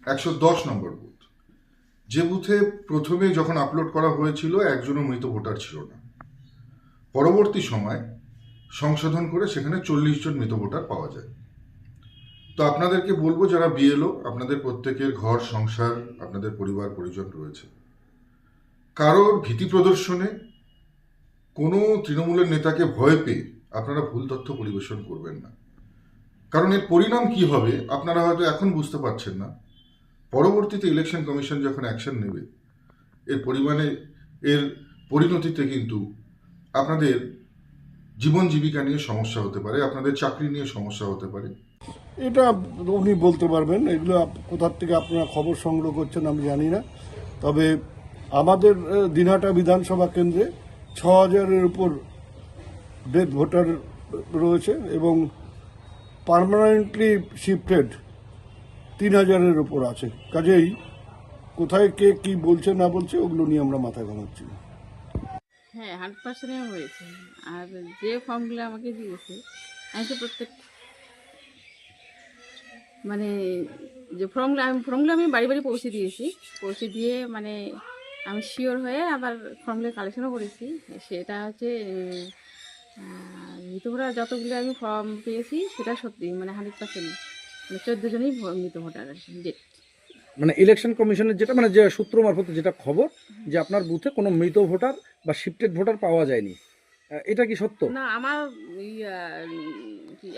110 নম্বর booth, যে বুথে প্রথমে যখন আপলোড করা হয়েছিল একজনও মৃত ভোটার ছিল না। পরবর্তী সময় সংশোধন করে সেখানে 40 জন মৃত ভোটার পাওয়া যায়। তো আপনাদেরকে বলবো, যারা বিএলও, আপনাদের প্রত্যেকের ঘর সংসার, আপনাদের পরিবার পরিজন রয়েছে, কারোর ভীতি প্রদর্শনে, কোনো তৃণমূলের নেতাকে ভয় পেয়ে আপনারা ভুল তথ্য পরিবেশন করবেন না। কারণ এর পরিণাম কি হবে আপনারা হয়তো এখন বুঝতে পারছেন না, পরবর্তীতে ইলেকশন কমিশন যখন অ্যাকশন নেবে এর পরিণতিতে কিন্তু আপনাদের জীবন জীবিকা নিয়ে সমস্যা হতে পারে, আপনাদের চাকরি নিয়ে সমস্যা হতে পারে। এটা উনি বলতে পারবেন, এগুলো কোথার থেকে আপনারা খবর সংগ্রহ করছেন আমি জানি না। তবে আমাদের দিনহাটা বিধানসভা কেন্দ্রে 6,000-এর উপর ডেথ ভোটার রয়েছে এবং পার্মানেন্টলি শিফটেড 3,000-এর উপর আছে। কাজেই কোথায় কে কি বলছে না বলছে ওগুলো নিয়ে আমরা মাথা ঘামাচ্ছি না। হ্যাঁ 100% হয়েছে। আর যে ফর্মগুলো আমাকে দিয়েছে আমি তো প্রত্যেক মানে যে ফর্মগুলো আমি বাড়ি বাড়ি পৌঁছে দিয়েছি, পৌঁছে দিয়ে মানে আমি শিওর হয়ে আবার ফর্মগুলো কালেকশনও করেছি। সেটা হচ্ছে মৃত ভোটার যতগুলো আমি ফর্ম পেয়েছি সেটা সত্যি মানে 100%, মানে 14 জনই মৃত ভোটার আর কি ডেট। মানে ইলেকশন কমিশনের যেটা মানে যে সূত্র মারফত যেটা খবর যে আপনার বুথে কোনো মৃত ভোটার বা শিফটেড ভোটার পাওয়া যায়নি, এটা কি সত্য? না আমার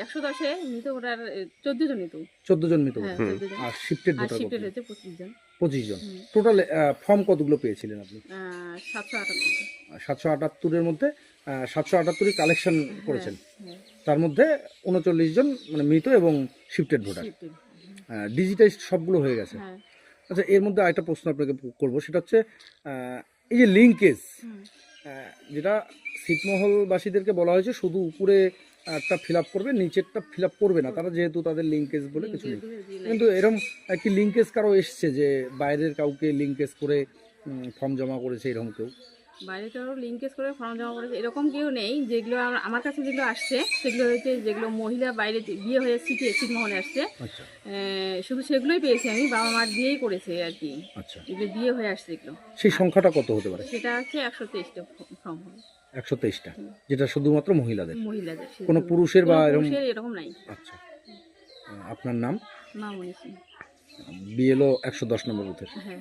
110-এ মৃত ভোটার 14 জনই তো। 14 জন মৃত হ্যাঁ ভোটার 14 জন। আর শিফটেড আর ভোটার শিফটেড হয়েছে 25 জন। 25 জন। টোটাল ফর্ম কতগুলো পেয়েছিলেন আপনি? 778। 778-এর মধ্যে 778ই কালেকশন করেছেন। হ্যাঁ, তার মধ্যে 39 জন মানে মৃত এবং শিফটেড ভোটার। শিফটেড। ডিজিটাইজড সবগুলো হয়ে গেছে। হ্যাঁ। আচ্ছা, এর মধ্যে আরেকটা প্রশ্ন আপনাকে করব, সেটা হচ্ছে এই যে লিঙ্কেজ, যেটা ছিটমহলবাসীদেরকে বলা হয়েছে শুধু উপরে একটা ফিল আপ করবে, নিচেরটা ফিল আপ করবে না, তারা যেহেতু তাদের লিঙ্কেজ বলে কিছু নেই। কিন্তু এরকম কি লিঙ্কেজ কারো এসছে যে বাইরের কাউকে লিঙ্কেজ করে ফর্ম জমা করেছে এরকম কেউ? বাইরে তো লিঙ্কেজ করে ফর্ম জমা করেছে এরকম কেউ নেই। যেগুলো আমার কাছে যেগুলো আসছে সেগুলো হচ্ছে যেগুলো মহিলা বাইরে বিয়ে হয়ে ছিটমহলে আসছে। আচ্ছা শুধু সেগুলোই পেয়েছি আমি, বাবা মার দিয়েই করেছে আর কি। আচ্ছা, এগুলো বিয়ে হয়ে আসছে এগুলো। সেই সংখ্যাটা কত হতে পারে? সেটা হচ্ছে 123টা ফর্ম হবে। 123টা, যেটা শুধুমাত্র মহিলাদের, মহিলাদের, কোনো পুরুষের বা এরকম? এরকম নাই। আচ্ছা, আপনার নাম? মা মনীষী। বিএলও 110 নম্বর বুথের। হ্যাঁ।